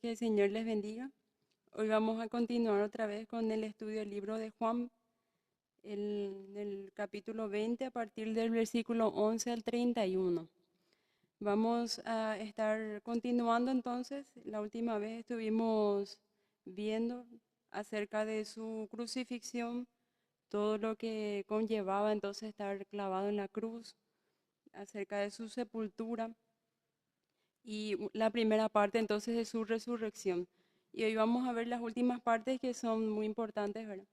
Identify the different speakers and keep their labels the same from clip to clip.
Speaker 1: Que el Señor les bendiga. Hoy vamos a continuar otra vez con el estudio del libro de Juan, el capítulo 20, a partir del versículo 11 al 31. Vamos a estar continuando entonces. La última vez estuvimos viendo acerca de su crucifixión, todo lo que conllevaba entonces estar clavado en la cruz, acerca de su sepultura y la primera parte entonces de su resurrección. Y hoy vamos a ver las últimas partes que son muy importantes, ¿verdad?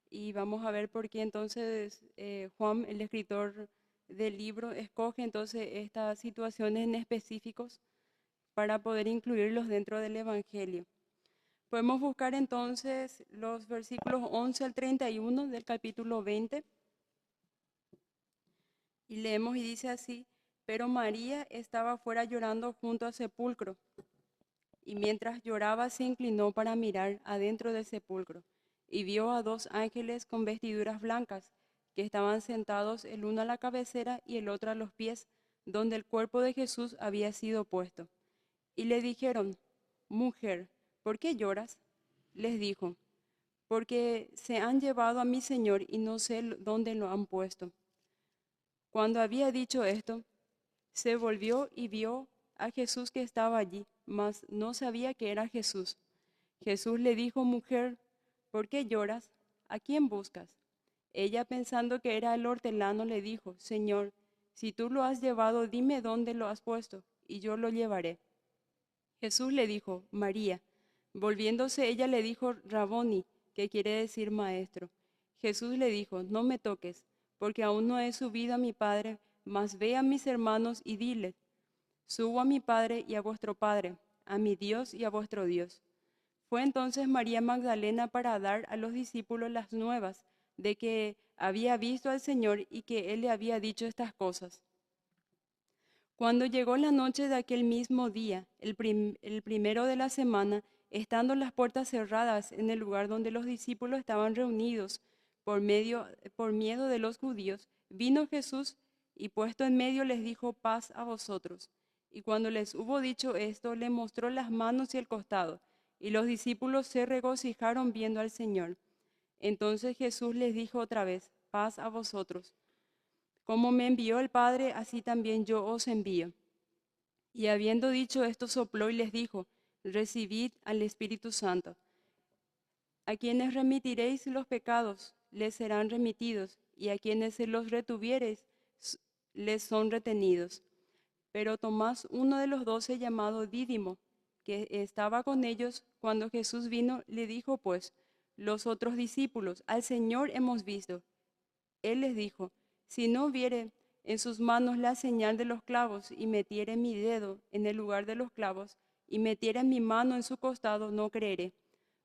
Speaker 1: Y vamos a ver por qué entonces Juan, el escritor del libro, escoge entonces estas situaciones en específicos para poder incluirlos dentro del Evangelio. Podemos buscar entonces los versículos 11 al 31 del capítulo 20 y leemos y dice así: pero María estaba fuera llorando junto al sepulcro. Y mientras lloraba se inclinó para mirar adentro del sepulcro, y vio a dos ángeles con vestiduras blancas, que estaban sentados el uno a la cabecera y el otro a los pies, donde el cuerpo de Jesús había sido puesto. Y le dijeron: Mujer, ¿por qué lloras? Les dijo: porque se han llevado a mi Señor y no sé dónde lo han puesto. Cuando había dicho esto, se volvió y vio a Jesús que estaba allí, mas no sabía que era Jesús. Jesús le dijo: Mujer, ¿por qué lloras? ¿A quién buscas? Ella, pensando que era el hortelano, le dijo: Señor, si tú lo has llevado, dime dónde lo has puesto, y yo lo llevaré. Jesús le dijo: María. Volviéndose ella le dijo: Raboni, que quiere decir maestro. Jesús le dijo: No me toques, porque aún no he subido a mi Padre, mas ve a mis hermanos y dile: Subo a mi Padre y a vuestro Padre, a mi Dios y a vuestro Dios. Fue entonces María Magdalena para dar a los discípulos las nuevas de que había visto al Señor y que Él le había dicho estas cosas. Cuando llegó la noche de aquel mismo día, el primero de la semana, estando las puertas cerradas en el lugar donde los discípulos estaban reunidos por miedo de los judíos, vino Jesús y puesto en medio les dijo: Paz a vosotros. Y cuando les hubo dicho esto, le mostró las manos y el costado, y los discípulos se regocijaron viendo al Señor. Entonces Jesús les dijo otra vez: Paz a vosotros. Como me envió el Padre, así también yo os envío. Y habiendo dicho esto, sopló y les dijo: Recibid al Espíritu Santo. A quienes remitiréis los pecados, les serán remitidos, y a quienes se los retuviereis, les son retenidos. Pero Tomás, uno de los 12, llamado Dídimo, que estaba con ellos cuando Jesús vino, le dijo pues los otros discípulos: Al Señor hemos visto. Él les dijo: Si no viere en sus manos la señal de los clavos, y metiere mi dedo en el lugar de los clavos, y metiere mi mano en su costado, no creeré.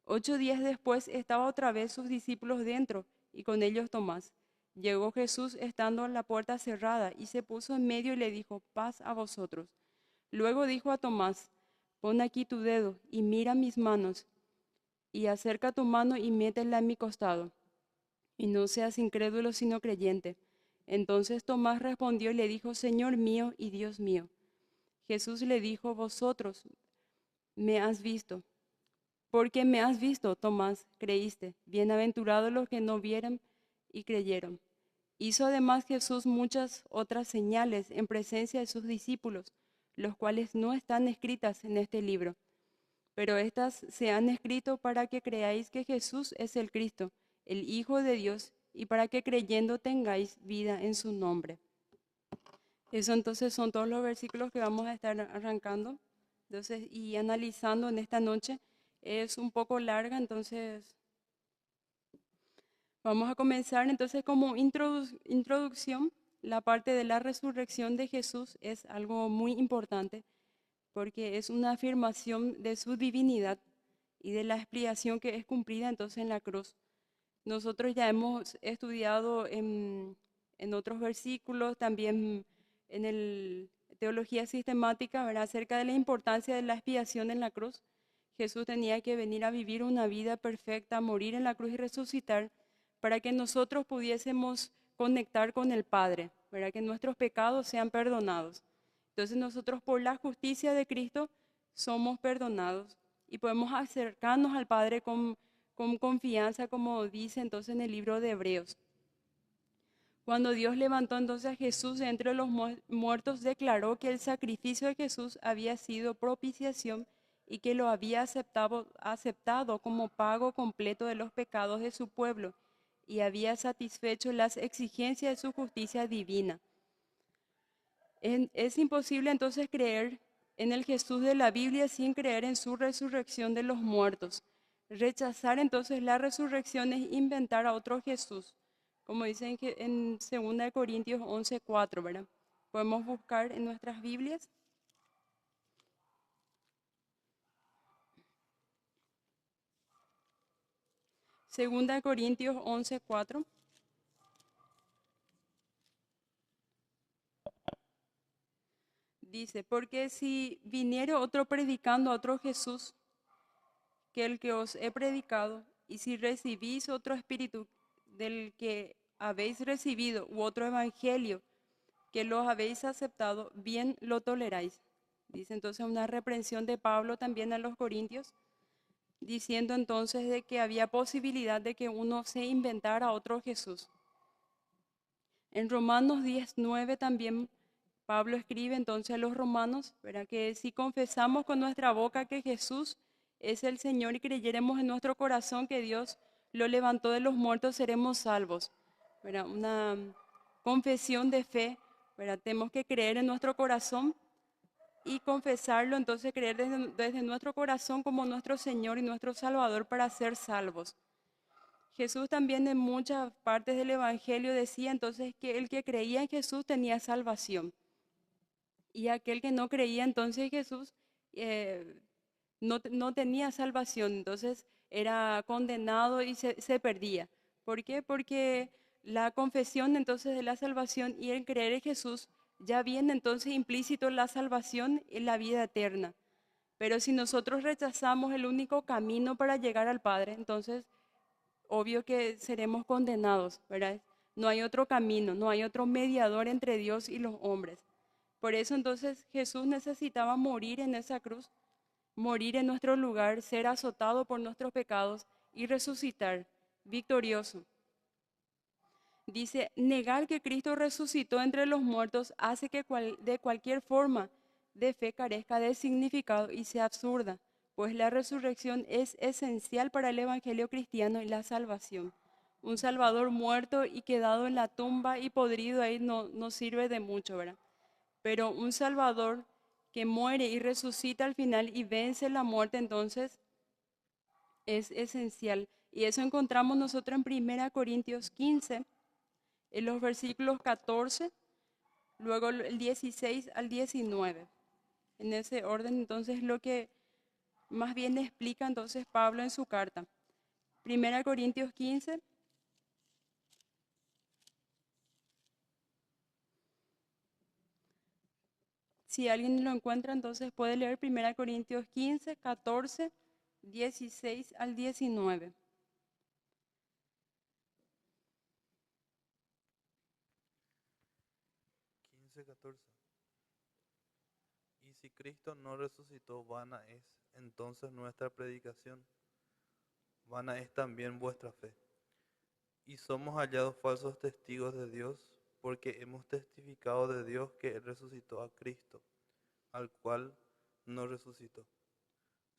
Speaker 1: 8 días después estaba otra vez sus discípulos dentro, y con ellos Tomás. Llegó Jesús estando la puerta cerrada, y se puso en medio y le dijo: Paz a vosotros. Luego dijo a Tomás: Pon aquí tu dedo, y mira mis manos, y acerca tu mano y métela en mi costado, y no seas incrédulo sino creyente. Entonces Tomás respondió y le dijo: Señor mío y Dios mío. Jesús le dijo: Vosotros me has visto. Porque me has visto, Tomás, creíste. Bienaventurados los que no vieron y creyeron. Hizo además Jesús muchas otras señales en presencia de sus discípulos, los cuales no están escritas en este libro. Pero estas se han escrito para que creáis que Jesús es el Cristo, el Hijo de Dios, y para que creyendo tengáis vida en su nombre. Eso entonces son todos los versículos que vamos a estar arrancando entonces, y analizando en esta noche. Es un poco larga, entonces vamos a comenzar entonces como introducción. La parte de la resurrección de Jesús es algo muy importante porque es una afirmación de su divinidad y de la expiación que es cumplida entonces en la cruz. Nosotros ya hemos estudiado en otros versículos, también en el teología sistemática, ¿verdad?, acerca de la importancia de la expiación en la cruz. Jesús tenía que venir a vivir una vida perfecta, morir en la cruz y resucitar para que nosotros pudiésemos conectar con el Padre, para que nuestros pecados sean perdonados. Entonces nosotros por la justicia de Cristo somos perdonados y podemos acercarnos al Padre con confianza, como dice entonces en el libro de Hebreos. Cuando Dios levantó entonces a Jesús de entre los muertos, declaró que el sacrificio de Jesús había sido propiciación y que lo había aceptado como pago completo de los pecados de su pueblo y había satisfecho las exigencias de su justicia divina. Es imposible entonces creer en el Jesús de la Biblia sin creer en su resurrección de los muertos. Rechazar entonces la resurrección es inventar a otro Jesús, como dice en 2 Corintios 11:4, ¿verdad? Podemos buscar en nuestras Biblias. 2 Corintios 11:4. Dice, porque si viniere otro predicando a otro Jesús que el que os he predicado, y si recibís otro espíritu del que habéis recibido u otro evangelio que los habéis aceptado, bien lo toleráis. Dice entonces una reprensión de Pablo también a los corintios, diciendo entonces de que había posibilidad de que uno se inventara otro Jesús. En Romanos 10:9 también Pablo escribe entonces a los romanos, ¿verdad? Que si confesamos con nuestra boca que Jesús es el Señor y creyéremos en nuestro corazón que Dios lo levantó de los muertos, seremos salvos, ¿verdad? Una confesión de fe, ¿verdad? Tenemos que creer en nuestro corazón y confesarlo, entonces creer desde nuestro corazón como nuestro Señor y nuestro Salvador para ser salvos. Jesús también en muchas partes del Evangelio decía entonces que el que creía en Jesús tenía salvación. Y aquel que no creía entonces en Jesús no tenía salvación, entonces era condenado y se perdía. ¿Por qué? Porque la confesión entonces de la salvación y el creer en Jesús ya viene entonces implícito la salvación y la vida eterna. Pero si nosotros rechazamos el único camino para llegar al Padre, entonces obvio que seremos condenados, ¿verdad? No hay otro camino, no hay otro mediador entre Dios y los hombres. Por eso entonces Jesús necesitaba morir en esa cruz, morir en nuestro lugar, ser azotado por nuestros pecados y resucitar victorioso. Dice, negar que Cristo resucitó entre los muertos hace que de cualquier forma de fe carezca de significado y sea absurda, pues la resurrección es esencial para el evangelio cristiano y la salvación. Un Salvador muerto y quedado en la tumba y podrido ahí no sirve de mucho, ¿verdad? Pero un Salvador que muere y resucita al final y vence la muerte, entonces es esencial. Y eso encontramos nosotros en 1 Corintios 15, en los versículos 14, luego el 16 al 19. En ese orden, entonces, lo que más bien explica entonces Pablo en su carta. 1 Corintios 15. Si alguien lo encuentra, entonces puede leer 1 Corintios 15, 14, 16 al 19.
Speaker 2: 15:14. Y si Cristo no resucitó, vana es entonces nuestra predicación, vana es también vuestra fe. Y somos hallados falsos testigos de Dios, porque hemos testificado de Dios que Él resucitó a Cristo, al cual no resucitó.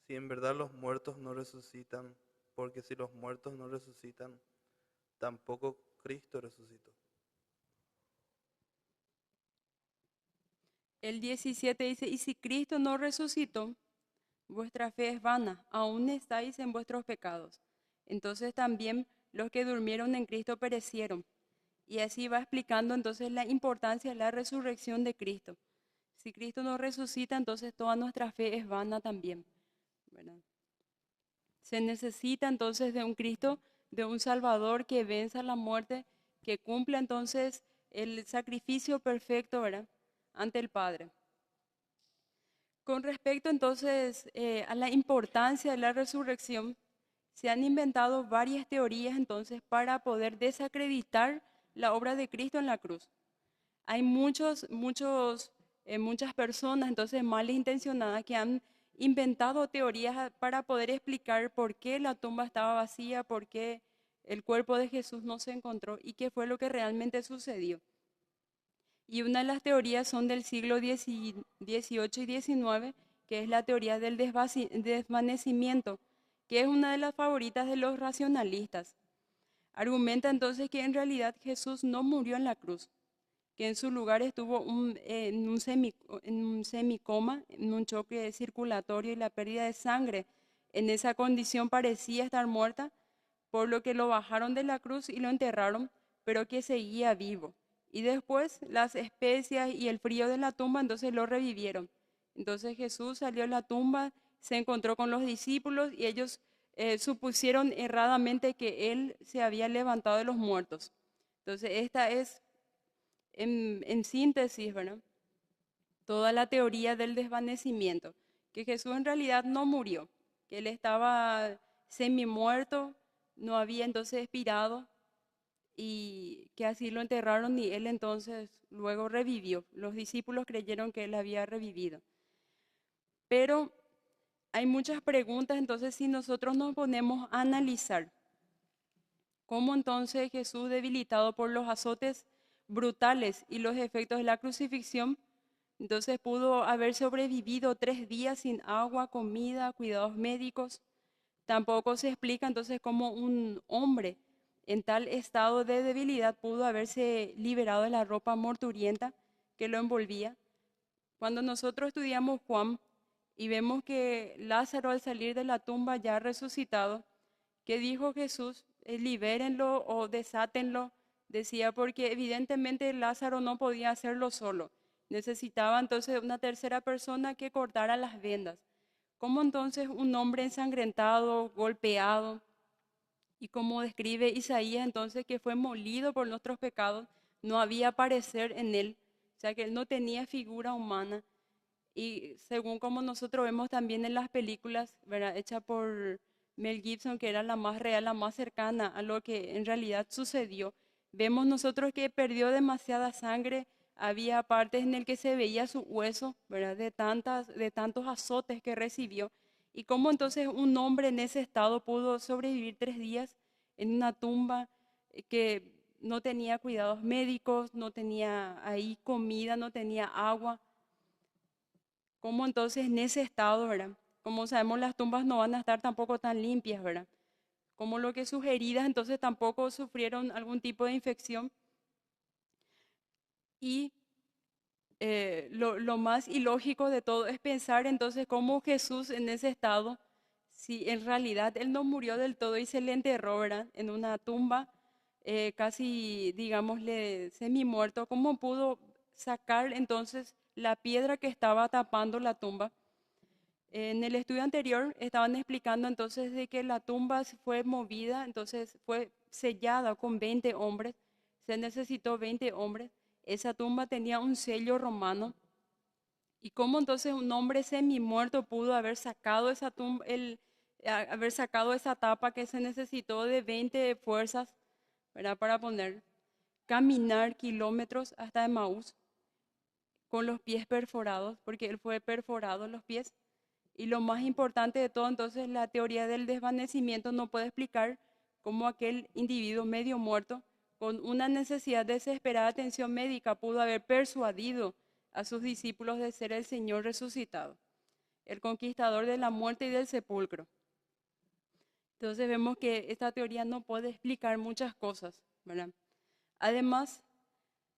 Speaker 2: Si en verdad los muertos no resucitan, porque si los muertos no resucitan, tampoco Cristo resucitó.
Speaker 1: El 17 dice, y si Cristo no resucitó, vuestra fe es vana, aún estáis en vuestros pecados. Entonces también los que durmieron en Cristo perecieron. Y así va explicando entonces la importancia de la resurrección de Cristo. Si Cristo no resucita, entonces toda nuestra fe es vana también, ¿verdad? Se necesita entonces de un Cristo, de un Salvador que venza la muerte, que cumpla entonces el sacrificio perfecto, ¿verdad? Ante el Padre. Con respecto entonces a la importancia de la resurrección, se han inventado varias teorías entonces para poder desacreditar la obra de Cristo en la cruz. Hay muchas personas entonces malintencionadas que han inventado teorías para poder explicar por qué la tumba estaba vacía, por qué el cuerpo de Jesús no se encontró y qué fue lo que realmente sucedió. Y una de las teorías son del siglo XVIII y XIX, que es la teoría del desvanecimiento, que es una de las favoritas de los racionalistas. Argumenta entonces que en realidad Jesús no murió en la cruz, que en su lugar estuvo en un semicoma, en un choque circulatorio y la pérdida de sangre. En esa condición parecía estar muerta, por lo que lo bajaron de la cruz y lo enterraron, pero que seguía vivo. Y después las especias y el frío de la tumba, entonces lo revivieron. Entonces Jesús salió de la tumba, se encontró con los discípulos y ellos supusieron erradamente que él se había levantado de los muertos. Entonces esta es en síntesis, ¿verdad? Toda la teoría del desvanecimiento, que Jesús en realidad no murió, que él estaba semi muerto, no había entonces expirado y que así lo enterraron y él entonces luego revivió. Los discípulos creyeron que él había revivido. Pero hay muchas preguntas, entonces si nosotros nos ponemos a analizar cómo entonces Jesús, debilitado por los azotes brutales y los efectos de la crucifixión, entonces pudo haber sobrevivido 3 días sin agua, comida, cuidados médicos. Tampoco se explica entonces cómo un hombre en tal estado de debilidad pudo haberse liberado de la ropa morturienta que lo envolvía. Cuando nosotros estudiamos Juan y vemos que Lázaro al salir de la tumba ya resucitado, ¿qué dijo Jesús? Libérenlo o desátenlo, decía, porque evidentemente Lázaro no podía hacerlo solo. Necesitaba entonces una tercera persona que cortara las vendas. ¿Cómo entonces un hombre ensangrentado, golpeado, y como describe Isaías entonces que fue molido por nuestros pecados, no había parecer en él? O sea que él no tenía figura humana. Y según como nosotros vemos también en las películas, ¿verdad?, hechas por Mel Gibson, que era la más real, la más cercana a lo que en realidad sucedió, vemos nosotros que perdió demasiada sangre, había partes en el que se veía su hueso, ¿verdad?, de tantos azotes que recibió. Y cómo entonces un hombre en ese estado pudo sobrevivir 3 días en una tumba que no tenía cuidados médicos, no tenía ahí comida, no tenía agua. ¿Cómo entonces en ese estado, verdad? Como sabemos, las tumbas no van a estar tampoco tan limpias, ¿verdad? Como lo que sus heridas entonces tampoco sufrieron algún tipo de infección. Y lo más ilógico de todo es pensar entonces cómo Jesús en ese estado, si en realidad él no murió del todo y se le enterró, ¿verdad?, en una tumba, casi, digámosle, semi muerto, ¿cómo pudo sacar entonces la piedra que estaba tapando la tumba? En el estudio anterior estaban explicando entonces de que la tumba fue movida, entonces fue sellada con 20 hombres, se necesitó 20 hombres, esa tumba tenía un sello romano. ¿Y cómo entonces un hombre semi muerto pudo haber sacado esa tumba, haber sacado esa tapa que se necesitó de 20 fuerzas, ¿verdad?, para poner, caminar kilómetros hasta Emaús con los pies perforados, porque él fue perforado en los pies? Y lo más importante de todo, entonces, la teoría del desvanecimiento no puede explicar cómo aquel individuo medio muerto, con una necesidad desesperada de atención médica, pudo haber persuadido a sus discípulos de ser el Señor resucitado, el conquistador de la muerte y del sepulcro. Entonces vemos que esta teoría no puede explicar muchas cosas, ¿verdad? Además,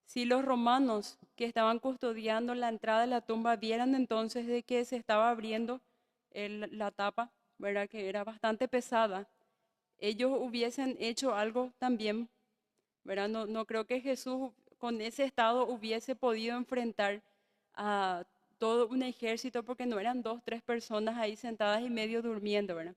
Speaker 1: si los romanos que estaban custodiando la entrada de la tumba vieran entonces de que se estaba abriendo la tapa, ¿verdad?, que era bastante pesada, ellos hubiesen hecho algo también, ¿verdad? No creo que Jesús con ese estado hubiese podido enfrentar a todo un ejército, porque no eran 2, 3 personas ahí sentadas y medio durmiendo, ¿verdad?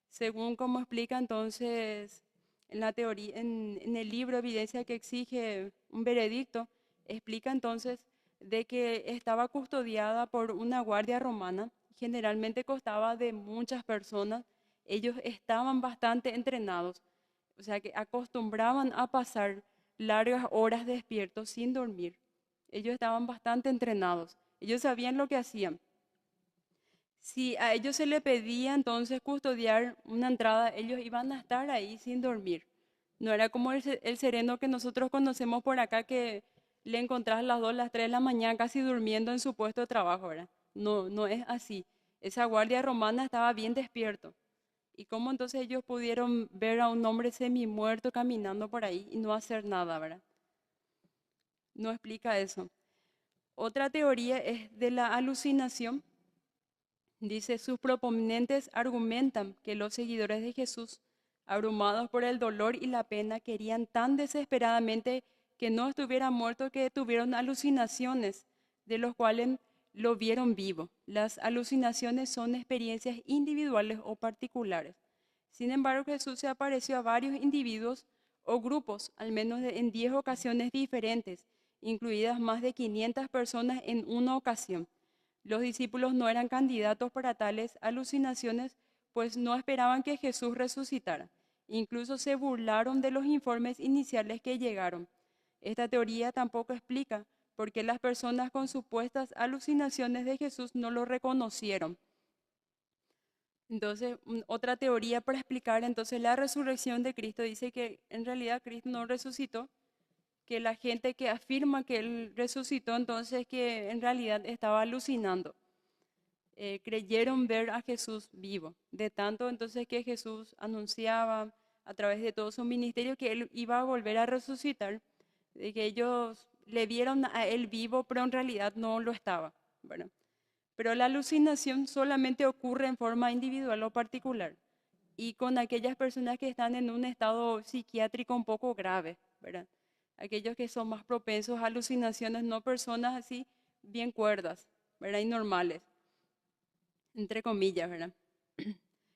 Speaker 1: Según como explica entonces en la teoría, en el libro Evidencia que exige un veredicto, explica entonces de que estaba custodiada por una guardia romana, generalmente constaba de muchas personas, ellos estaban bastante entrenados, o sea que acostumbraban a pasar largas horas despiertos sin dormir. Ellos estaban bastante entrenados, ellos sabían lo que hacían. Si a ellos se le pedía entonces custodiar una entrada, ellos iban a estar ahí sin dormir. No era como el sereno que nosotros conocemos por acá, que le encontrás a las 2, las 3 de la mañana casi durmiendo en su puesto de trabajo, ¿verdad? No, no es así. Esa guardia romana estaba bien despierto. ¿Y cómo entonces ellos pudieron ver a un hombre semi-muerto caminando por ahí y no hacer nada, ¿verdad? No explica eso. Otra teoría es de la alucinación. Dice, sus proponentes argumentan que los seguidores de Jesús, abrumados por el dolor y la pena, querían tan desesperadamente que no estuviera muerto que tuvieron alucinaciones, de los cuales lo vieron vivo. Las alucinaciones son experiencias individuales o particulares. Sin embargo, Jesús se apareció a varios individuos o grupos, al menos en 10 ocasiones diferentes, incluidas más de 500 personas en una ocasión. Los discípulos no eran candidatos para tales alucinaciones, pues no esperaban que Jesús resucitara. Incluso se burlaron de los informes iniciales que llegaron. Esta teoría tampoco explica por qué las personas con supuestas alucinaciones de Jesús no lo reconocieron. Entonces, otra teoría para explicar entonces la resurrección de Cristo dice que en realidad Cristo no resucitó, que la gente que afirma que Él resucitó, entonces que en realidad estaba alucinando. Creyeron ver a Jesús vivo, de tanto entonces que Jesús anunciaba a través de todo su ministerio que Él iba a volver a resucitar, de que ellos le vieron a Él vivo, pero en realidad no lo estaba, ¿verdad? Pero la alucinación solamente ocurre en forma individual o particular y con aquellas personas que están en un estado psiquiátrico un poco grave, ¿verdad? Aquellos que son más propensos a alucinaciones, no personas así bien cuerdas, ¿verdad? Y normales, entre comillas, ¿verdad?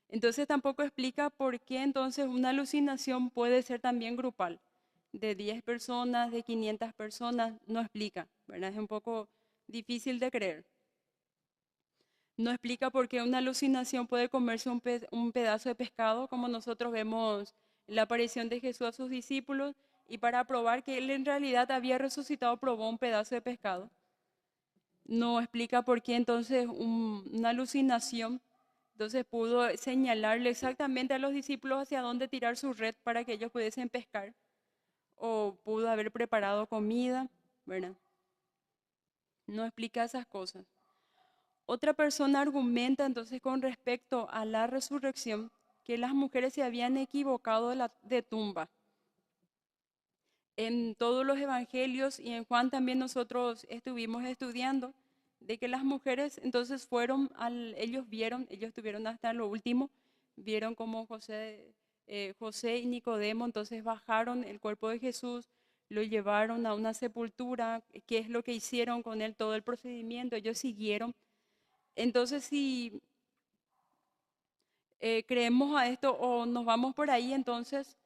Speaker 1: Entonces tampoco explica por qué entonces una alucinación puede ser también grupal, de 10 personas, de 500 personas, no explica, ¿verdad? Es un poco difícil de creer. No explica por qué una alucinación puede comerse un pedazo de pescado, como nosotros vemos en la aparición de Jesús a sus discípulos, y para probar que él en realidad había resucitado, probó un pedazo de pescado. No explica por qué entonces una alucinación, entonces pudo señalarle exactamente a los discípulos hacia dónde tirar su red para que ellos pudiesen pescar, o pudo haber preparado comida, ¿verdad? No explica esas cosas. Otra persona argumenta entonces con respecto a la resurrección que las mujeres se habían equivocado de tumba. En todos los evangelios y en Juan también nosotros estuvimos estudiando de que las mujeres entonces fueron, ellos tuvieron hasta lo último, vieron como José y Nicodemo entonces bajaron el cuerpo de Jesús, lo llevaron a una sepultura, qué es lo que hicieron con él, todo el procedimiento, ellos siguieron. Entonces, si creemos a esto o nos vamos por ahí, entonces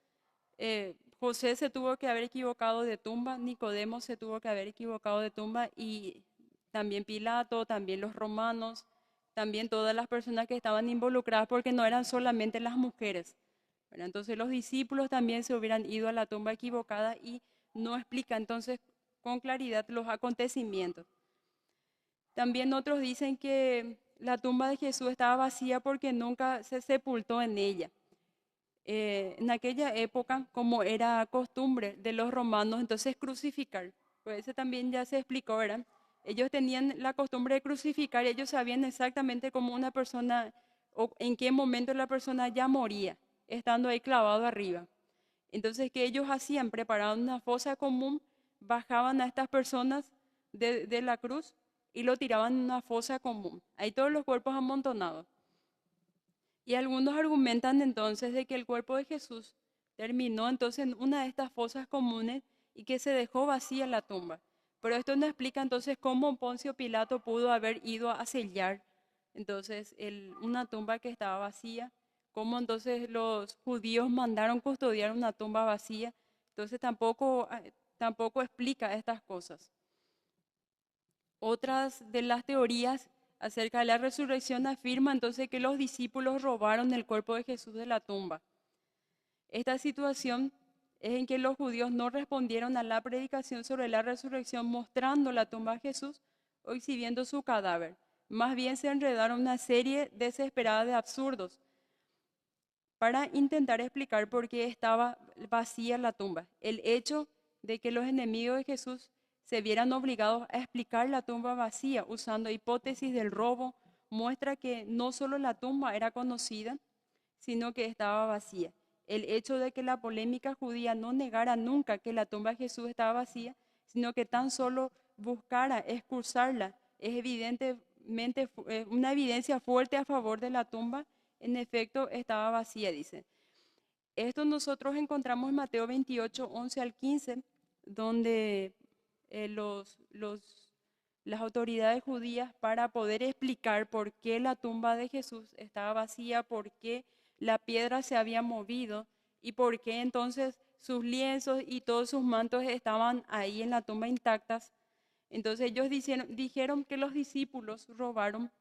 Speaker 1: José se tuvo que haber equivocado de tumba, Nicodemo se tuvo que haber equivocado de tumba y también Pilato, también los romanos, también todas las personas que estaban involucradas, porque no eran solamente las mujeres, ¿verdad? Entonces los discípulos también se hubieran ido a la tumba equivocada y no explica entonces con claridad los acontecimientos. También otros dicen que la tumba de Jesús estaba vacía porque nunca se sepultó en ella. En aquella época, como era costumbre de los romanos, entonces crucificar. Pues eso también ya se explicó, ¿verdad? Ellos tenían la costumbre de crucificar, ellos sabían exactamente cómo una persona o en qué momento la persona ya moría, estando ahí clavado arriba. Entonces, ¿qué ellos hacían? Preparaban una fosa común, bajaban a estas personas de la cruz y lo tiraban en una fosa común. Ahí todos los cuerpos amontonados. Y algunos argumentan entonces de que el cuerpo de Jesús terminó entonces en una de estas fosas comunes y que se dejó vacía la tumba. Pero esto no explica entonces cómo Poncio Pilato pudo haber ido a sellar entonces una tumba que estaba vacía, cómo entonces los judíos mandaron custodiar una tumba vacía. Entonces tampoco explica estas cosas. Otras de las teorías acerca de la resurrección afirma entonces que los discípulos robaron el cuerpo de Jesús de la tumba. Esta situación es en que los judíos no respondieron a la predicación sobre la resurrección mostrando la tumba de Jesús o exhibiendo su cadáver. Más bien se enredaron una serie desesperada de absurdos para intentar explicar por qué estaba vacía la tumba. El hecho de que los enemigos de Jesús se vieran obligados a explicar la tumba vacía usando hipótesis del robo muestra que no solo la tumba era conocida, sino que estaba vacía. El hecho de que la polémica judía no negara nunca que la tumba de Jesús estaba vacía, sino que tan solo buscara excusarla, es evidentemente una evidencia fuerte a favor de la tumba. En efecto, estaba vacía, dice. Esto nosotros encontramos en Mateo 28, 11 al 15, donde las autoridades judías, para poder explicar por qué la tumba de Jesús estaba vacía, por qué la piedra se había movido y por qué entonces sus lienzos y todos sus mantos estaban ahí en la tumba intactas. Entonces ellos dijeron que los discípulos robaron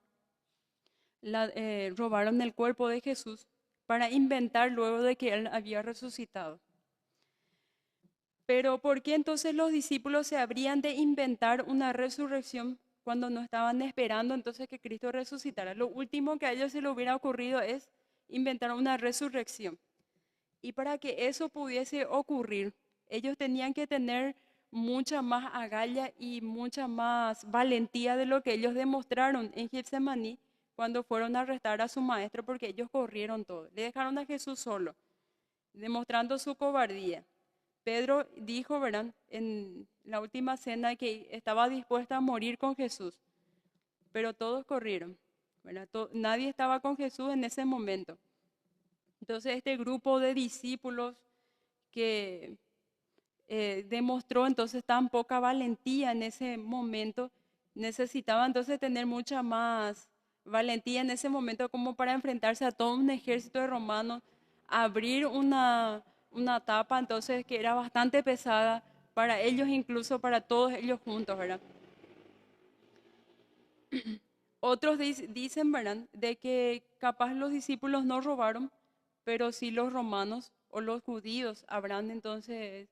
Speaker 1: el cuerpo de Jesús para inventar luego de que él había resucitado. Pero ¿por qué entonces los discípulos se habrían de inventar una resurrección cuando no estaban esperando entonces que Cristo resucitara? Lo último que a ellos se les hubiera ocurrido es inventar una resurrección. Y para que eso pudiese ocurrir, ellos tenían que tener mucha más agallas y mucha más valentía de lo que ellos demostraron en Getsemaní cuando fueron a arrestar a su maestro, porque ellos corrieron todo. Le dejaron a Jesús solo, demostrando su cobardía. Pedro dijo, ¿verdad?, en la última cena que estaba dispuesto a morir con Jesús, pero todos corrieron, ¿verdad? Nadie estaba con Jesús en ese momento. Entonces este grupo de discípulos que demostró entonces tan poca valentía en ese momento, necesitaba entonces tener mucha más valentía en ese momento como para enfrentarse a todo un ejército de romanos, abrir una tapa entonces que era bastante pesada para ellos, incluso para todos ellos juntos, ¿verdad? Otros dicen, ¿verdad?, de que capaz los discípulos no robaron, pero sí los romanos o los judíos habrán entonces,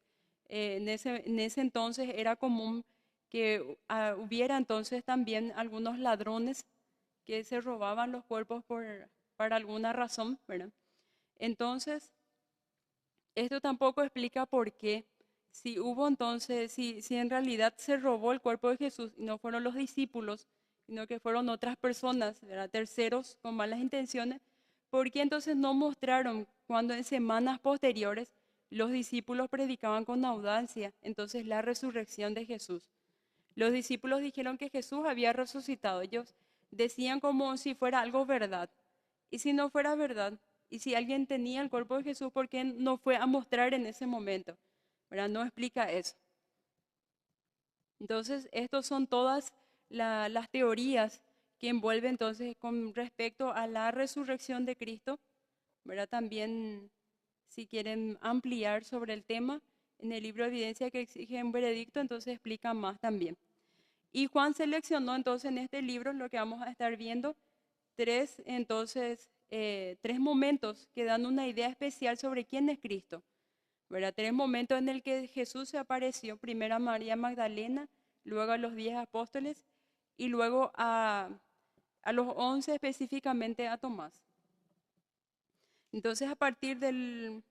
Speaker 1: en ese entonces era común que hubiera entonces también algunos ladrones que se robaban los cuerpos para alguna razón, ¿verdad? Entonces, esto tampoco explica por qué, si hubo entonces, si en realidad se robó el cuerpo de Jesús y no fueron los discípulos, sino que fueron otras personas, ¿verdad?, terceros con malas intenciones, ¿por qué entonces no mostraron cuando en semanas posteriores los discípulos predicaban con audacia entonces la resurrección de Jesús? Los discípulos dijeron que Jesús había resucitado. Ellos decían como si fuera algo verdad. Y si no fuera verdad, y si alguien tenía el cuerpo de Jesús, ¿por qué no fue a mostrar en ese momento? ¿Verdad? No explica eso. Entonces, estas son todas las teorías que envuelven entonces con respecto a la resurrección de Cristo, ¿verdad? También, si quieren ampliar sobre el tema, en el libro de Evidencia que exige un veredicto, entonces explica más también. Y Juan seleccionó entonces en este libro, lo que vamos a estar viendo, tres momentos que dan una idea especial sobre quién es Cristo, ¿verdad? Tres momentos en el que Jesús se apareció, primero a María Magdalena, luego a los 10 apóstoles y luego a los 11, específicamente a Tomás. Entonces, a partir del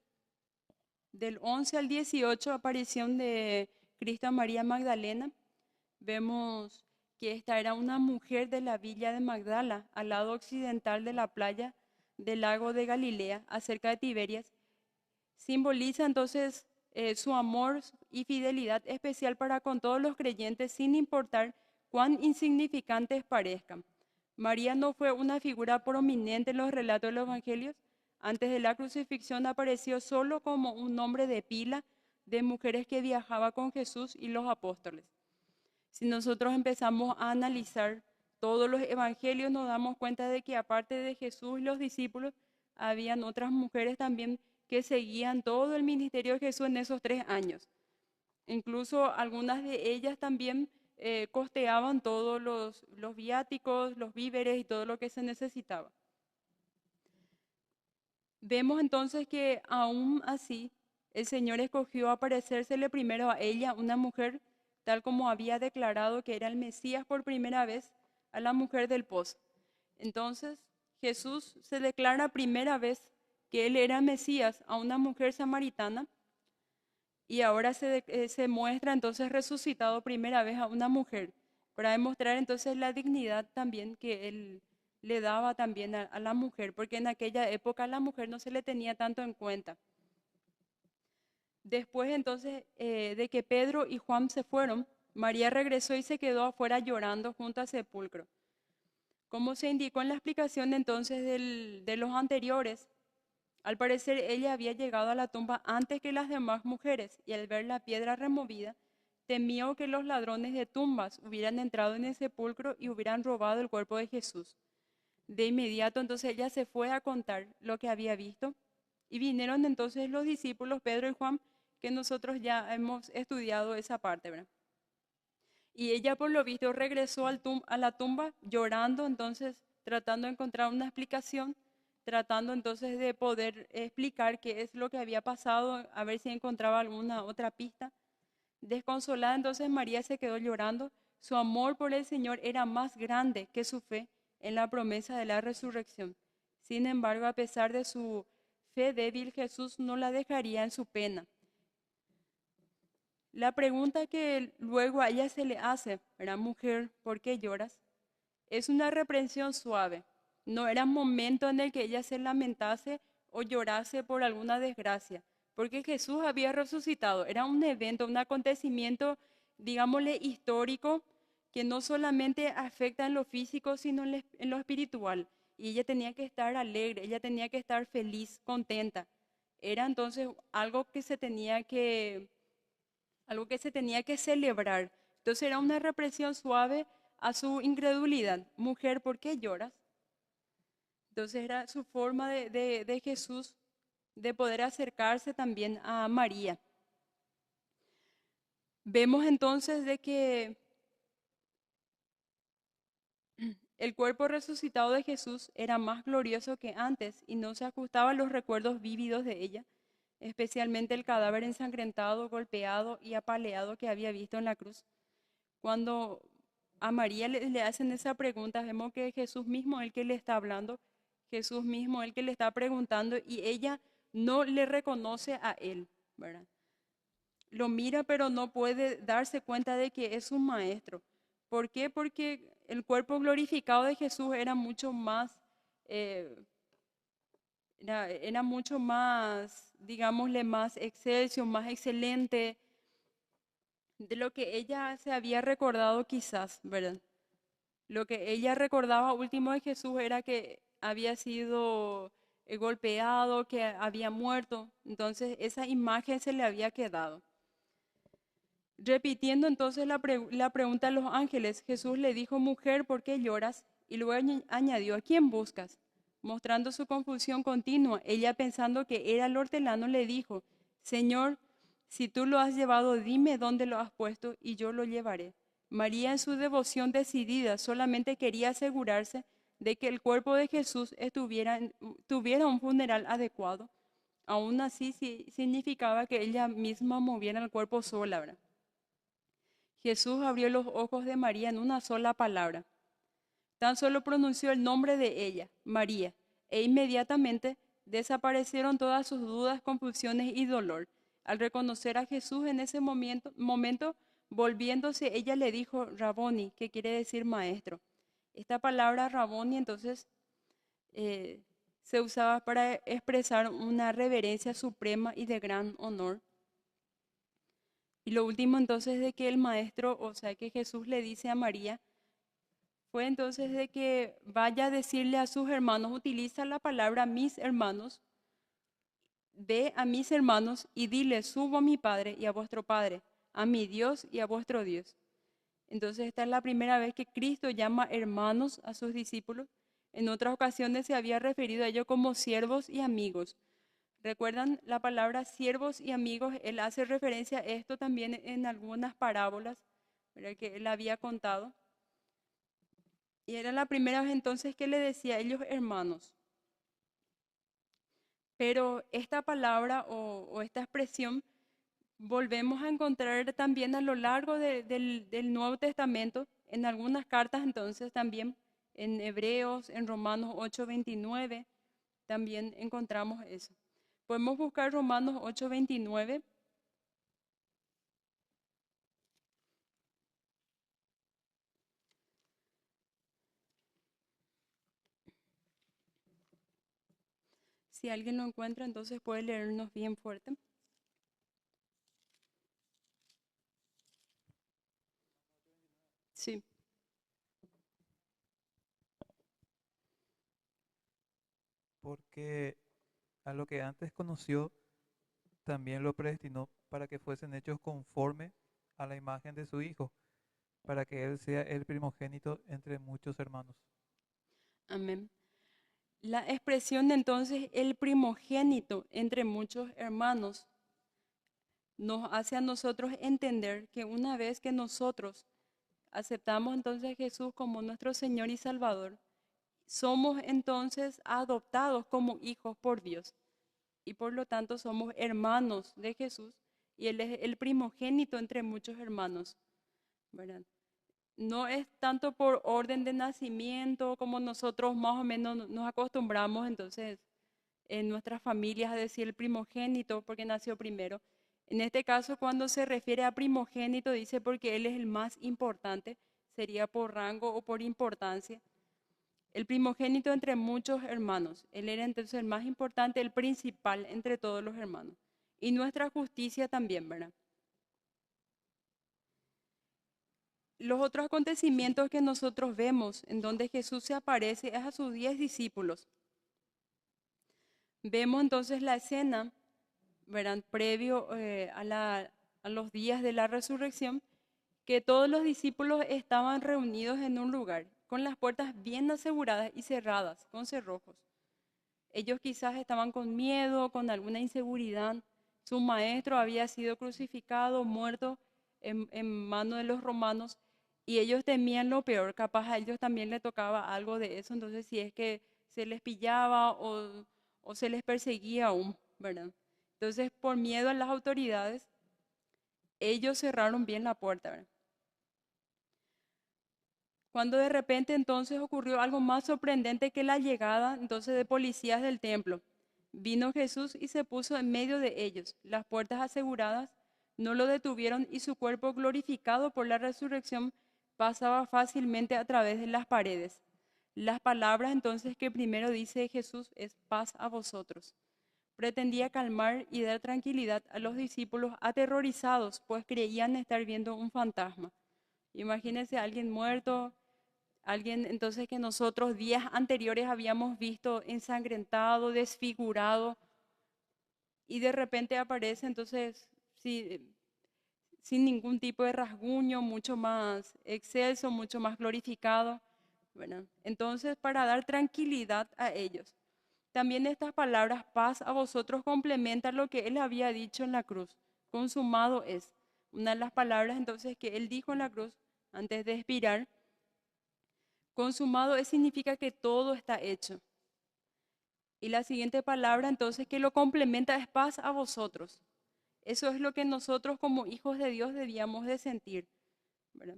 Speaker 1: 11 al 18, aparición de Cristo a María Magdalena, vemos que esta era una mujer de la villa de Magdala, al lado occidental de la playa del lago de Galilea, acerca de Tiberias. Simboliza entonces su amor y fidelidad especial para con todos los creyentes, sin importar cuán insignificantes parezcan. María no fue una figura prominente en los relatos de los evangelios. Antes de la crucifixión apareció solo como un nombre de pila de mujeres que viajaba con Jesús y los apóstoles. Si nosotros empezamos a analizar todos los evangelios, nos damos cuenta de que aparte de Jesús y los discípulos, habían otras mujeres también que seguían todo el ministerio de Jesús en esos 3 años. Incluso algunas de ellas también costeaban todos los viáticos, los víveres y todo lo que se necesitaba. Vemos entonces que aún así el Señor escogió aparecérsele primero a ella, una mujer, tal como había declarado que era el Mesías por primera vez, a la mujer del pozo. Entonces Jesús se declara primera vez que él era Mesías a una mujer samaritana y ahora se muestra entonces resucitado primera vez a una mujer para demostrar entonces la dignidad también que él le daba también a la mujer, porque en aquella época a la mujer no se le tenía tanto en cuenta. Después entonces de que Pedro y Juan se fueron, María regresó y se quedó afuera llorando junto al sepulcro. Como se indicó en la explicación entonces de los anteriores, al parecer ella había llegado a la tumba antes que las demás mujeres y al ver la piedra removida, temió que los ladrones de tumbas hubieran entrado en el sepulcro y hubieran robado el cuerpo de Jesús. De inmediato entonces ella se fue a contar lo que había visto y vinieron entonces los discípulos Pedro y Juan, que nosotros ya hemos estudiado esa parte, ¿verdad? Y ella por lo visto regresó a la tumba llorando, entonces tratando de encontrar una explicación, tratando entonces de poder explicar qué es lo que había pasado, a ver si encontraba alguna otra pista. Desconsolada entonces María se quedó llorando. Su amor por el Señor era más grande que su fe en la promesa de la resurrección. Sin embargo, a pesar de su fe débil, Jesús no la dejaría en su pena. La pregunta que luego a ella se le hace, ¿verdad, mujer? ¿Por qué lloras? Es una reprensión suave. No era momento en el que ella se lamentase o llorase por alguna desgracia, porque Jesús había resucitado. Era un evento, un acontecimiento, digámosle, histórico, que no solamente afecta en lo físico, sino en lo espiritual. Y ella tenía que estar alegre, ella tenía que estar feliz, contenta. Era entonces algo que se tenía que celebrar. Entonces era una represión suave a su incredulidad. Mujer, ¿por qué lloras? Entonces era su forma de Jesús de poder acercarse también a María. Vemos entonces de que el cuerpo resucitado de Jesús era más glorioso que antes y no se ajustaba a los recuerdos vívidos de ella, especialmente el cadáver ensangrentado, golpeado y apaleado que había visto en la cruz. Cuando a María le hacen esa pregunta, vemos que Jesús mismo es el que le está hablando, Jesús mismo es el que le está preguntando y ella no le reconoce a él, ¿verdad? Lo mira, pero no puede darse cuenta de que es un maestro. ¿Por qué? Porque el cuerpo glorificado de Jesús era mucho más, eh, era mucho más, digámosle, más excelso, más excelente de lo que ella se había recordado quizás, ¿verdad? Lo que ella recordaba último de Jesús era que había sido golpeado, que había muerto. Entonces esa imagen se le había quedado. Repitiendo entonces la pregunta a los ángeles, Jesús le dijo, mujer, ¿por qué lloras? Y luego añadió, ¿a quién buscas? Mostrando su confusión continua, ella pensando que era el hortelano, le dijo, Señor, si tú lo has llevado, dime dónde lo has puesto y yo lo llevaré. María en su devoción decidida solamente quería asegurarse de que el cuerpo de Jesús tuviera un funeral adecuado. Aún así significaba que ella misma moviera el cuerpo sola, ¿verdad? Jesús abrió los ojos de María en una sola palabra. Tan solo pronunció el nombre de ella, María, e inmediatamente desaparecieron todas sus dudas, confusiones y dolor. Al reconocer a Jesús en ese momento, volviéndose, ella le dijo, Raboni, que quiere decir maestro. Esta palabra Raboni entonces se usaba para expresar una reverencia suprema y de gran honor. Y lo último entonces de que el maestro, o sea, que Jesús le dice a María, fue entonces de que vaya a decirle a sus hermanos, utiliza la palabra mis hermanos, ve a mis hermanos y dile, subo a mi Padre y a vuestro Padre, a mi Dios y a vuestro Dios. Entonces esta es la primera vez que Cristo llama hermanos a sus discípulos. En otras ocasiones se había referido a ellos como siervos y amigos. ¿Recuerdan la palabra siervos y amigos? Él hace referencia a esto también en algunas parábolas, ¿verdad?, que él había contado. Y era la primera vez entonces que le decía a ellos hermanos. Pero esta palabra o esta expresión volvemos a encontrar también a lo largo del Nuevo Testamento en algunas cartas entonces también, en Hebreos, en Romanos 8:29, también encontramos eso. Podemos buscar Romanos 8:29. Si alguien lo encuentra, entonces puede leernos bien fuerte. Sí.
Speaker 3: Porque a lo que antes conoció, también lo predestinó para que fuesen hechos conforme a la imagen de su Hijo, para que Él sea el primogénito entre muchos hermanos.
Speaker 1: Amén. La expresión entonces, el primogénito entre muchos hermanos, nos hace a nosotros entender que una vez que nosotros aceptamos entonces a Jesús como nuestro Señor y Salvador, somos entonces adoptados como hijos por Dios y por lo tanto somos hermanos de Jesús y Él es el primogénito entre muchos hermanos, ¿verdad? No es tanto por orden de nacimiento como nosotros más o menos nos acostumbramos entonces en nuestras familias a decir el primogénito porque nació primero. En este caso, cuando se refiere a primogénito, dice porque él es el más importante, sería por rango o por importancia. El primogénito entre muchos hermanos. Él era entonces el más importante, el principal entre todos los hermanos. Y nuestra justicia también, ¿verdad? Los otros acontecimientos que nosotros vemos en donde Jesús se aparece es a sus 10 discípulos. Vemos entonces la escena, ¿verdad? Previo a los días de la resurrección, que todos los discípulos estaban reunidos en un lugar, con las puertas bien aseguradas y cerradas, con cerrojos. Ellos quizás estaban con miedo, con alguna inseguridad. Su maestro había sido crucificado, muerto en mano de los romanos, y ellos temían lo peor. Capaz a ellos también les tocaba algo de eso, entonces si es que se les pillaba o se les perseguía aún, ¿verdad? Entonces, por miedo a las autoridades, ellos cerraron bien la puerta, ¿verdad? Cuando de repente entonces ocurrió algo más sorprendente que la llegada entonces de policías del templo. Vino Jesús y se puso en medio de ellos. Las puertas aseguradas no lo detuvieron y su cuerpo glorificado por la resurrección pasaba fácilmente a través de las paredes. Las palabras entonces que primero dice Jesús es paz a vosotros. Pretendía calmar y dar tranquilidad a los discípulos aterrorizados, pues creían estar viendo un fantasma. Imagínense a alguien muerto, alguien entonces que nosotros días anteriores habíamos visto ensangrentado, desfigurado, y de repente aparece entonces sin ningún tipo de rasguño, mucho más excelso, mucho más glorificado, ¿verdad? Entonces, para dar tranquilidad a ellos. También estas palabras, paz a vosotros, complementan lo que él había dicho en la cruz. Consumado es. Una de las palabras entonces que él dijo en la cruz antes de expirar. Consumado es significa que todo está hecho. Y la siguiente palabra entonces que lo complementa es paz a vosotros. Eso es lo que nosotros como hijos de Dios debíamos de sentir, ¿verdad?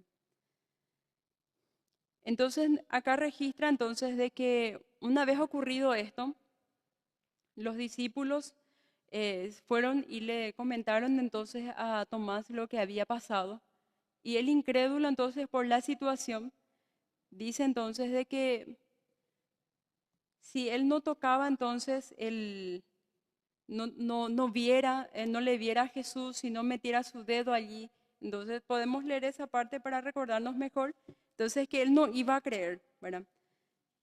Speaker 1: Entonces acá registra entonces de que una vez ocurrido esto, los discípulos fueron y le comentaron entonces a Tomás lo que había pasado. Y el incrédulo entonces por la situación dice entonces de que si él no tocaba entonces no viera, no le viera a Jesús, si no metiera su dedo allí. Entonces podemos leer esa parte para recordarnos mejor. Entonces que él no iba a creer, ¿verdad?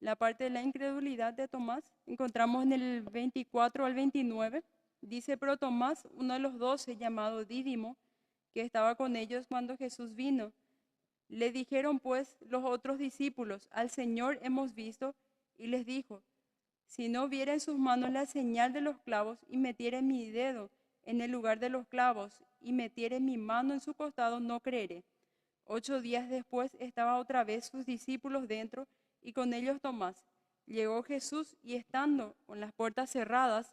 Speaker 1: La parte de la incredulidad de Tomás encontramos en el 24 al 29. Dice, pero Tomás, uno de los 12, llamado Dídimo, que estaba con ellos cuando Jesús vino. Le dijeron pues los otros discípulos, al Señor hemos visto, y les dijo, si no viera en sus manos la señal de los clavos y metiere mi dedo en el lugar de los clavos y metiere mi mano en su costado, no creeré. 8 días después estaba otra vez sus discípulos dentro y con ellos Tomás. Llegó Jesús y estando con las puertas cerradas,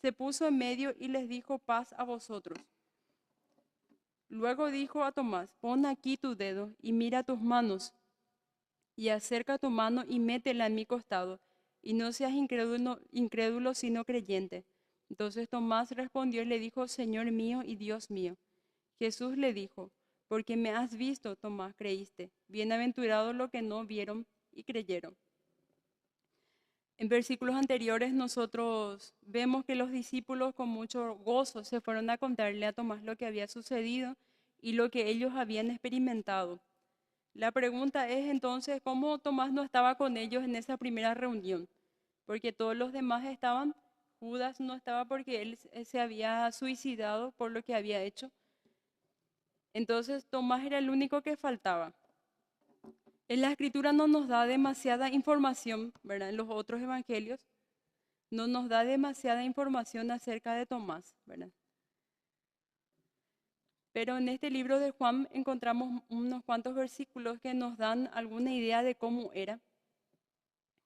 Speaker 1: se puso en medio y les dijo paz a vosotros. Luego dijo a Tomás, pon aquí tu dedo y mira tus manos, y acerca tu mano y métela en mi costado, y no seas incrédulo, sino creyente. Entonces Tomás respondió y le dijo, Señor mío y Dios mío. Jesús le dijo, porque me has visto, Tomás, creíste. Bienaventurados los que no vieron y creyeron. En versículos anteriores nosotros vemos que los discípulos con mucho gozo se fueron a contarle a Tomás lo que había sucedido y lo que ellos habían experimentado. La pregunta es entonces, ¿cómo Tomás no estaba con ellos en esa primera reunión? Porque todos los demás estaban, Judas no estaba porque él se había suicidado por lo que había hecho. Entonces Tomás era el único que faltaba. En la escritura no nos da demasiada información, ¿verdad? En los otros evangelios no nos da demasiada información acerca de Tomás, ¿verdad? Pero en este libro de Juan encontramos unos cuantos versículos que nos dan alguna idea de cómo era.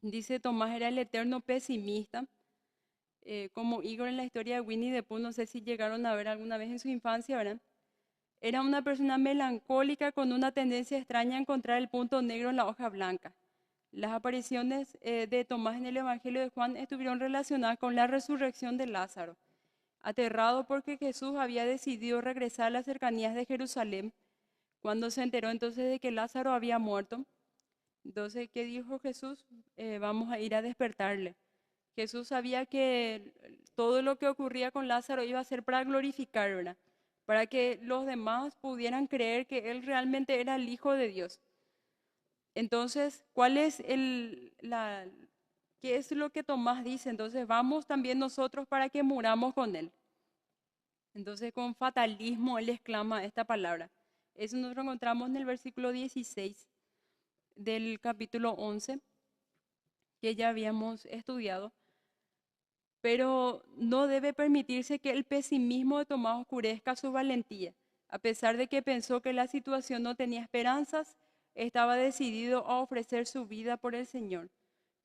Speaker 1: Dice, Tomás era el eterno pesimista, como Igor en la historia de Winnie the Pooh, no sé si llegaron a ver alguna vez en su infancia, ¿verdad? Era una persona melancólica con una tendencia extraña a encontrar el punto negro en la hoja blanca. Las apariciones de Tomás en el Evangelio de Juan estuvieron relacionadas con la resurrección de Lázaro. Aterrado porque Jesús había decidido regresar a las cercanías de Jerusalén, cuando se enteró entonces de que Lázaro había muerto, entonces, ¿qué dijo Jesús? Vamos a ir a despertarle. Jesús sabía que todo lo que ocurría con Lázaro iba a ser para glorificar, ¿verdad? Para que los demás pudieran creer que él realmente era el Hijo de Dios. Entonces, ¿qué es lo que Tomás dice? Entonces, vamos también nosotros para que muramos con él. Entonces, con fatalismo, él exclama esta palabra. Eso nos lo encontramos en el versículo 16 del capítulo 11, que ya habíamos estudiado. Pero no debe permitirse que el pesimismo de Tomás oscurezca su valentía. A pesar de que pensó que la situación no tenía esperanzas, estaba decidido a ofrecer su vida por el Señor.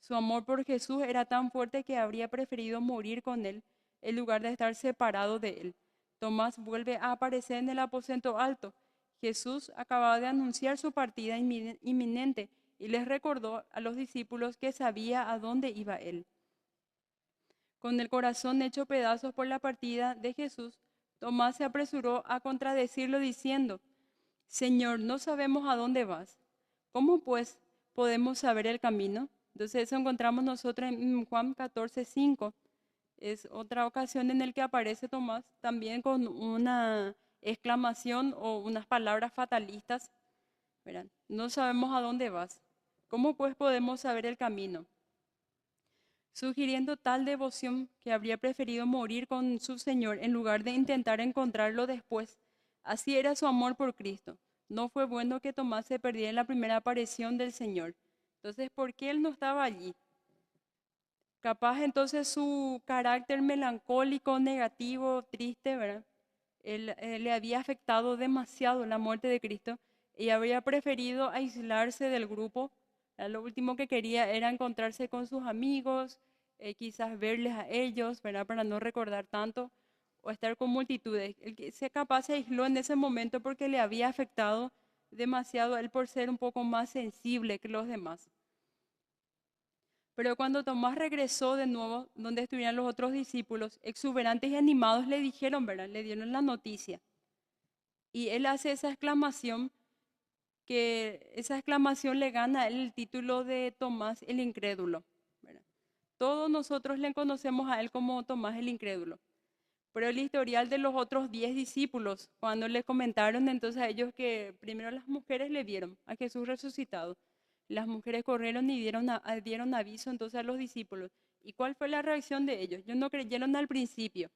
Speaker 1: Su amor por Jesús era tan fuerte que habría preferido morir con él en lugar de estar separado de él. Tomás vuelve a aparecer en el aposento alto. Jesús acababa de anunciar su partida inminente y les recordó a los discípulos que sabía a dónde iba él. Con el corazón hecho pedazos por la partida de Jesús, Tomás se apresuró a contradecirlo diciendo, Señor, no sabemos a dónde vas. ¿Cómo pues podemos saber el camino? Entonces eso encontramos nosotros en Juan 14:5. Es otra ocasión en la que aparece Tomás también con una exclamación o unas palabras fatalistas. Verán, no sabemos a dónde vas. ¿Cómo pues podemos saber el camino? Sugiriendo tal devoción que habría preferido morir con su Señor en lugar de intentar encontrarlo después. Así era su amor por Cristo. No fue bueno que Tomás se perdiera en la primera aparición del Señor. Entonces, ¿por qué él no estaba allí? Capaz entonces su carácter melancólico, negativo, triste, ¿verdad? Le había afectado demasiado la muerte de Cristo y habría preferido aislarse del grupo. Lo último que quería era encontrarse con sus amigos, quizás verles a ellos, ¿verdad? Para no recordar tanto o estar con multitudes. El que se capaz se aisló en ese momento porque le había afectado demasiado a él por ser un poco más sensible que los demás. Pero cuando Tomás regresó de nuevo, donde estuvieran los otros discípulos, exuberantes y animados le dijeron, ¿verdad? Le dieron la noticia. Y él hace esa exclamación, que esa exclamación le gana a él el título de Tomás el incrédulo, ¿verdad? Todos nosotros le conocemos a él como Tomás el incrédulo. Pero el historial de los otros 10 discípulos, cuando le comentaron entonces a ellos que primero las mujeres le vieron a Jesús resucitado, las mujeres corrieron y dieron aviso entonces a los discípulos. ¿Y cuál fue la reacción de ellos? Ellos no creyeron al principio.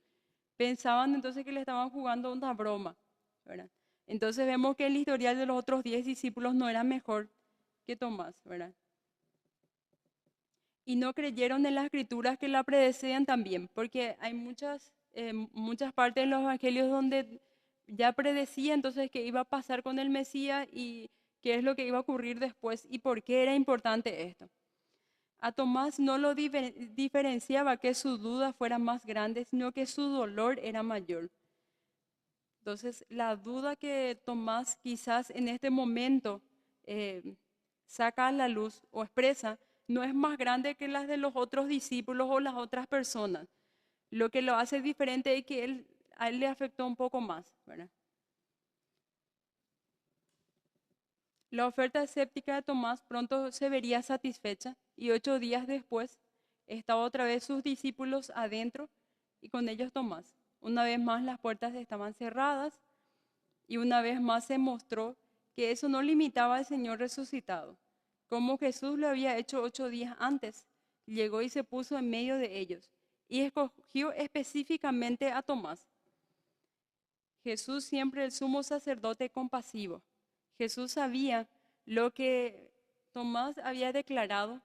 Speaker 1: Pensaban entonces que le estaban jugando una broma, ¿verdad? Entonces vemos que el historial de los otros 10 discípulos no era mejor que Tomás, ¿verdad? Y no creyeron en las escrituras que la predecían también, porque hay muchas partes de los evangelios donde ya predecía entonces qué iba a pasar con el Mesías y qué es lo que iba a ocurrir después y por qué era importante esto. A Tomás no lo diferenciaba que su duda fuera más grande, sino que su dolor era mayor. Entonces, la duda que Tomás quizás en este momento saca a la luz o expresa no es más grande que las de los otros discípulos o las otras personas. Lo que lo hace diferente es que a él le afectó un poco más, ¿verdad? La oferta escéptica de Tomás pronto se vería satisfecha y 8 días después estaban otra vez sus discípulos adentro y con ellos Tomás. Una vez más las puertas estaban cerradas y una vez más se mostró que eso no limitaba al Señor resucitado. Como Jesús lo había hecho 8 días antes, llegó y se puso en medio de ellos y escogió específicamente a Tomás. Jesús siempre el sumo sacerdote compasivo. Jesús sabía lo que Tomás había declarado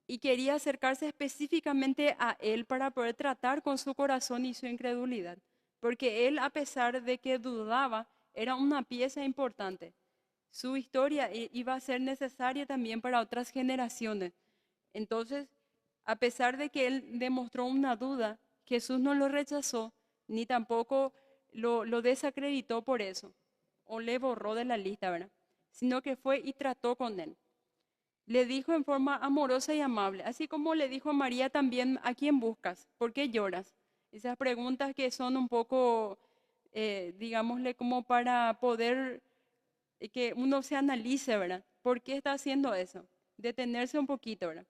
Speaker 1: y quería acercarse específicamente a él para poder tratar con su corazón y su incredulidad. Porque él, a pesar de que dudaba, era una pieza importante. Su historia iba a ser necesaria también para otras generaciones. Entonces, a pesar de que él demostró una duda, Jesús no lo rechazó ni tampoco lo desacreditó por eso o le borró de la lista, ¿verdad? Sino que fue y trató con él. Le dijo en forma amorosa y amable, así como le dijo a María también: ¿a quién buscas? ¿Por qué lloras? Esas preguntas que son un poco, digámosle, como para poder que uno se analice, ¿verdad? ¿Por qué está haciendo eso? Detenerse un poquito, ¿verdad?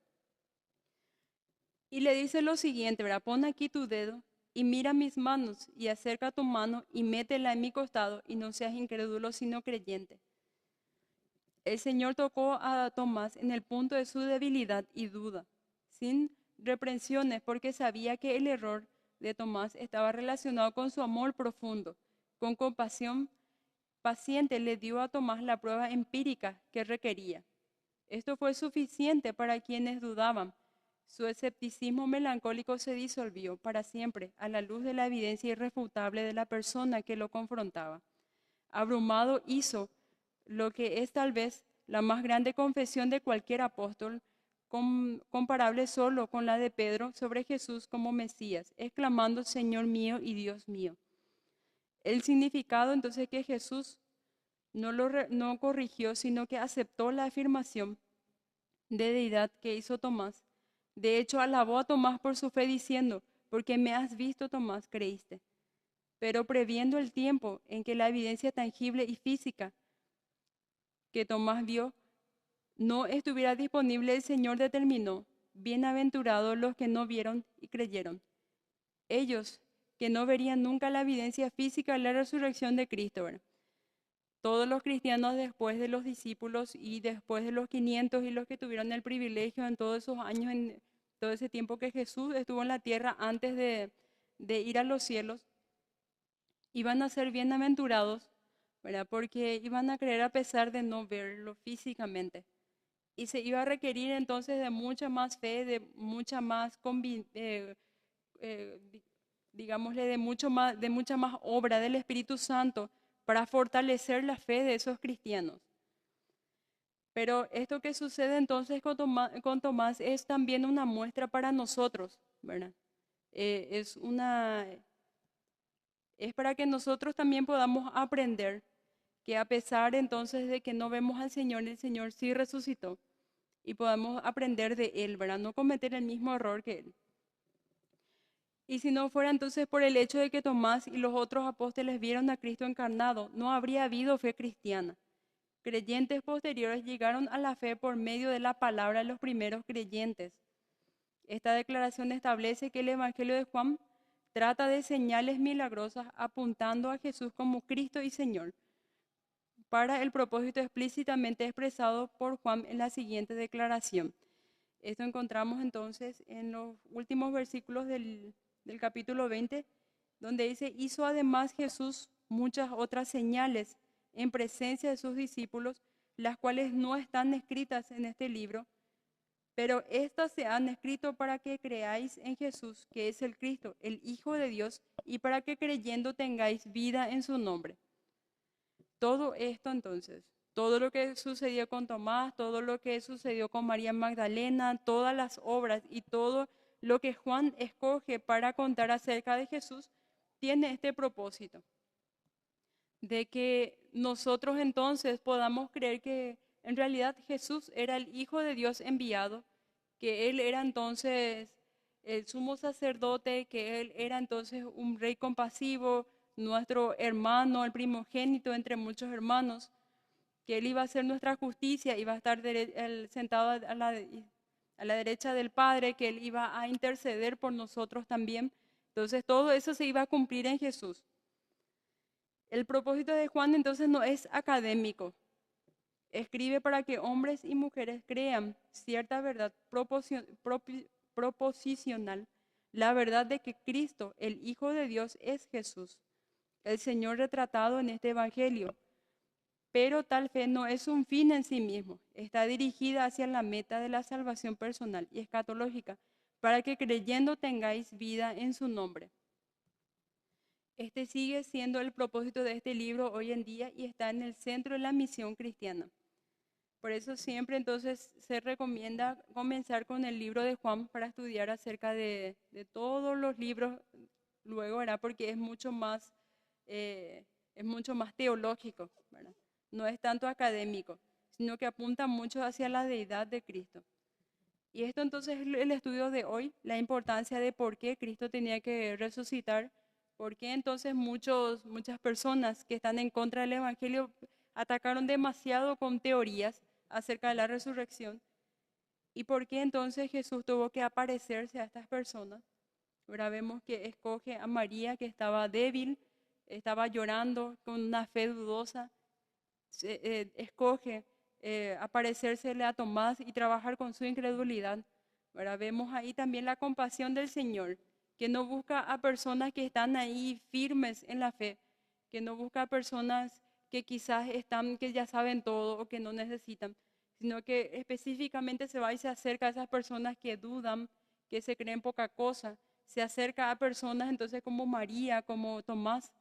Speaker 1: Y le dice lo siguiente, ¿verdad? Pon aquí tu dedo y mira mis manos y acerca tu mano y métela en mi costado y no seas incrédulo sino creyente. El Señor tocó a Tomás en el punto de su debilidad y duda, sin reprensiones, porque sabía que el error de Tomás estaba relacionado con su amor profundo. Con compasión paciente le dio a Tomás la prueba empírica que requería. Esto fue suficiente para quienes dudaban. Su escepticismo melancólico se disolvió para siempre a la luz de la evidencia irrefutable de la persona que lo confrontaba. Abrumado hizo lo que es tal vez la más grande confesión de cualquier apóstol, comparable solo con la de Pedro sobre Jesús como Mesías, exclamando: Señor mío y Dios mío. El significado entonces que Jesús no corrigió, sino que aceptó la afirmación de deidad que hizo Tomás. De hecho, alabó a Tomás por su fe diciendo: porque me has visto, Tomás, creíste. Pero previendo el tiempo en que la evidencia tangible y física que Tomás vio no estuviera disponible, el Señor determinó: bienaventurados los que no vieron y creyeron. Ellos que no verían nunca la evidencia física de la resurrección de Cristo, ¿verdad? Todos los cristianos después de los discípulos y después de los 500 y los que tuvieron el privilegio en todos esos años, en todo ese tiempo que Jesús estuvo en la tierra antes de ir a los cielos, iban a ser bienaventurados, ¿verdad? Porque iban a creer a pesar de no verlo físicamente. Y se iba a requerir entonces de mucha más fe, de mucha más, digámosle, de mucha más obra del Espíritu Santo para fortalecer la fe de esos cristianos. Pero esto que sucede entonces con Tomás es también una muestra para nosotros, ¿verdad? Es para que nosotros también podamos aprender que a pesar entonces de que no vemos al Señor, el Señor sí resucitó y podamos aprender de Él, ¿verdad? No cometer el mismo error que Él. Y si no fuera entonces por el hecho de que Tomás y los otros apóstoles vieron a Cristo encarnado, no habría habido fe cristiana. Creyentes posteriores llegaron a la fe por medio de la palabra de los primeros creyentes. Esta declaración establece que el Evangelio de Juan trata de señales milagrosas apuntando a Jesús como Cristo y Señor, para el propósito explícitamente expresado por Juan en la siguiente declaración. Esto encontramos entonces en los últimos versículos del capítulo 20, donde dice: hizo además Jesús muchas otras señales en presencia de sus discípulos, las cuales no están escritas en este libro, pero estas se han escrito para que creáis en Jesús, que es el Cristo, el Hijo de Dios, y para que creyendo tengáis vida en su nombre. Todo esto entonces, todo lo que sucedió con Tomás, todo lo que sucedió con María Magdalena, todas las obras y todo lo que Juan escoge para contar acerca de Jesús, tiene este propósito. de que nosotros entonces podamos creer que en realidad Jesús era el Hijo de Dios enviado, que Él era entonces el sumo sacerdote, que Él era entonces un rey compasivo, nuestro hermano, el primogénito entre muchos hermanos, que Él iba a ser nuestra justicia, iba a estar sentado a la derecha del Padre, que Él iba a interceder por nosotros también. Entonces todo eso se iba a cumplir en Jesús. El propósito de Juan entonces no es académico. Escribe para que hombres y mujeres crean cierta verdad proposicional, la verdad de que Cristo, el Hijo de Dios, es Jesús, el Señor retratado en este Evangelio. Pero tal fe no es un fin en sí mismo, está dirigida hacia la meta de la salvación personal y escatológica, para que creyendo tengáis vida en su nombre. Este sigue siendo el propósito de este libro hoy en día y está en el centro de la misión cristiana. Por eso siempre entonces se recomienda comenzar con el libro de Juan para estudiar acerca de todos los libros luego, ¿verdad? Porque es mucho más teológico, ¿verdad? No es tanto académico, sino que apunta mucho hacia la deidad de Cristo. Y esto entonces es el estudio de hoy, la importancia de por qué Cristo tenía que resucitar, por qué entonces muchas personas que están en contra del Evangelio atacaron demasiado con teorías acerca de la resurrección, y por qué entonces Jesús tuvo que aparecerse a estas personas. Ahora vemos que escoge a María, que estaba débil, estaba llorando con una fe dudosa, escoge aparecérsele a Tomás y trabajar con su incredulidad. Ahora vemos ahí también la compasión del Señor, que no busca a personas que están ahí firmes en la fe, que no busca a personas que quizás que ya saben todo o que no necesitan, sino que específicamente se va y se acerca a esas personas que dudan, que se creen poca cosa, se acerca a personas entonces como María, como Tomás,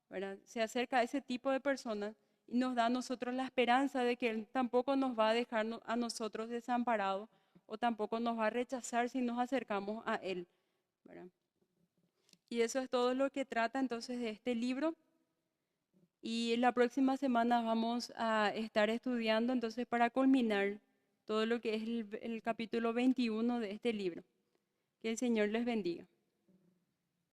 Speaker 1: ¿verdad? Se acerca a ese tipo de personas y nos da a nosotros la esperanza de que Él tampoco nos va a dejar a nosotros desamparados o tampoco nos va a rechazar si nos acercamos a Él, ¿verdad? Y eso es todo lo que trata entonces de este libro. Y la próxima semana vamos a estar estudiando entonces para culminar todo lo que es el capítulo 21 de este libro. Que el Señor les bendiga.